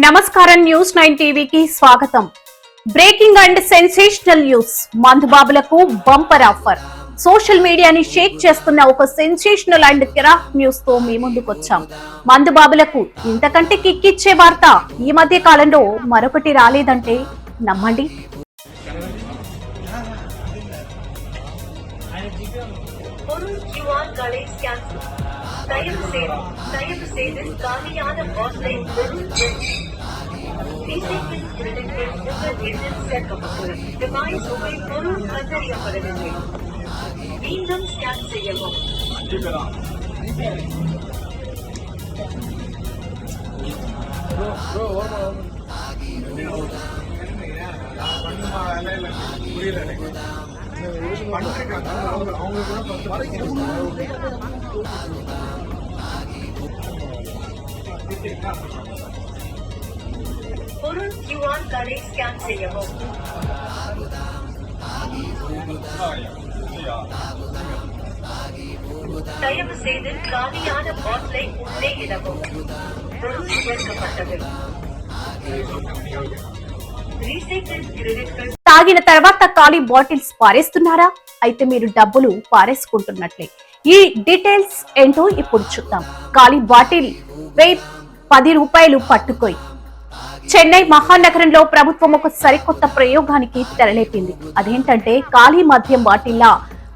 నమస్కారం న్యూస్ 9 టీవీకి స్వాగతం. Breaking and sensational news. మందుబాబులకు బంపర్ ఆఫర్. సోషల్ మీడియాని షేక్ చేస్తున్న ఒక సెన్సేషనల్ అండ్ కిరాక్ న్యూస్ తో మీ ముందుకొచ్చాం. మందుబాబులకు ఇంతకంటే కిక్కిచ్చే వార్త ఈ మధ్య కాలంలో మరొకటి రాలేదంటే నమ్మండి. தயவு செய்து காலியான பாட்டிலை வெறும் சேர்க்கப்பட்டு டிவைஸ் உங்கள் பொருள் கண்டறியப்படவில்லை. மீண்டும் ஸ்கேன் செய்யவும். பொருள் QR கார்டை ஸ்கேன் செய்யவும். தயவு செய்து காலியான பாட்டிலை உள்ளே இடவும். பொருள் சேர்க்கப்பட்டது. రీసైకిల్ క్రెడిట్ తాగిన తర్వాత ఖాళీ బాటిల్స్ పారేస్తున్నారా? అయితే మీరు డబ్బులు పారేసుకుంటున్నట్లే. ఈ డీటెయిల్స్ ఏంటో ఇప్పుడు చూద్దాం. ఖాళీ బాటిల్ వెయిట్ 10 రూపాయలు పట్టుకోయి. చెన్నై మహానగరంలో ప్రభుత్వం ఒక సరికొత్త ప్రయోగానికి తెరలేపింది. అదేంటంటే ఖాళీ మద్యం బాటిల్ల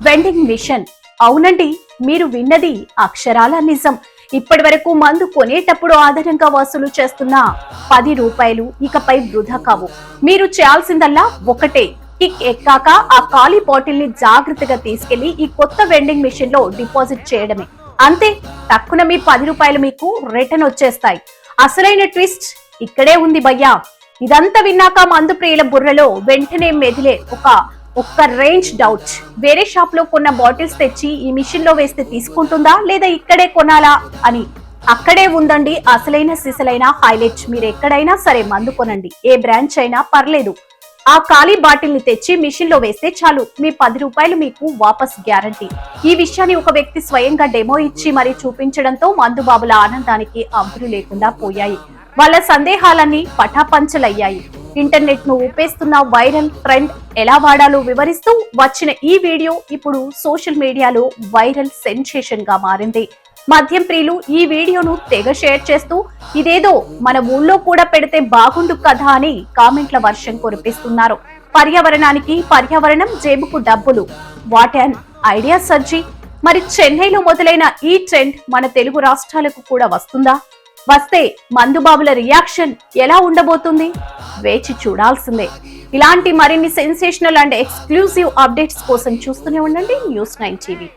వెండింగ్ మిషన్. అవునండి, మీరు విన్నది అక్షరాల నిజం. ఇప్పటి వరకు మందు కొనేటప్పుడు ఆధారంగా వసూలు చేస్తున్న 10 రూపాయలు ఇకపై వృధా కావు. మీరు చేయాల్సిందల్లా ఒకటే, కిక్ ఎక్కాక ఆ ఖాళీ బాటిల్ ని జాగ్రత్తగా తీసుకెళ్లి ఈ కొత్త వెండింగ్ మిషన్ లో డిపాజిట్ చేయడమే. అంతే, తక్కువ మీ 10 రూపాయలు మీకు రిటర్న్ వచ్చేస్తాయి. అసలైన ట్విస్ట్ ఇక్కడే ఉంది భయ్యా. ఇదంతా విన్నాక మందు ప్రియుల బుర్రలో వెంటనే మెదిలే ఒక్క రేంజ్ డౌట్. వేరే షాప్ లో కొన్న బాటిల్స్ తెచ్చి ఈ మిషన్ లో వేస్తే తీసుకుంటుందా లేదా ఇక్కడే కొనాలా అని. అక్కడే ఉందండి అసలైన సిసలైన హైలైట్. మీరు ఎక్కడైనా సరే మందు కొనండి, ఏ బ్రాంచ్ అయినా పర్లేదు. ఆ ఖాళీ బాటిల్ ని తెచ్చి మిషన్ లో వేస్తే చాలు, మీ 10 రూపాయలు మీకు వాపస్ గ్యారంటీ. ఈ విషయాన్ని ఒక వ్యక్తి స్వయంగా డెమో ఇచ్చి మరీ చూపించడంతో మందుబాబుల ఆనందానికి అంతులు లేకుండా పోయాయి. వాళ్ళ సందేహాలన్నీ పటాపంచలయ్యాయి. ఇంటర్నెట్ ను ఊపేస్తున్న వైరల్ ట్రెండ్ ఎలా వాడాలో వివరిస్తూ వచ్చిన ఈ వీడియో ఇప్పుడు సోషల్ మీడియాలో వైరల్ సెన్సేషన్ గా మారింది. మద్యం ప్రియులు ఈ వీడియోను తెగ షేర్ చేస్తూ ఇదేదో మన ఊళ్ళో కూడా పెడితే బాగుండు కదా అని కామెంట్ల వర్షం కురిపిస్తున్నారు. పర్యావరణానికి పర్యావరణం, జేబుకు డబ్బులు. What an idea సర్జీ. మరి చెన్నైలో మొదలైన ఈ ట్రెండ్ మన తెలుగు రాష్ట్రాలకు కూడా వస్తుందా? వస్తే మందుబాబుల రియాక్షన్ ఎలా ఉండబోతుంది? వేచి చూడాల్సిందే. ఇలాంటి మరిన్ని సెన్సేషనల్ అండ్ ఎక్స్క్లూజివ్ అప్డేట్స్ కోసం చూస్తూనే ఉండండి న్యూస్ 9 టీవీ.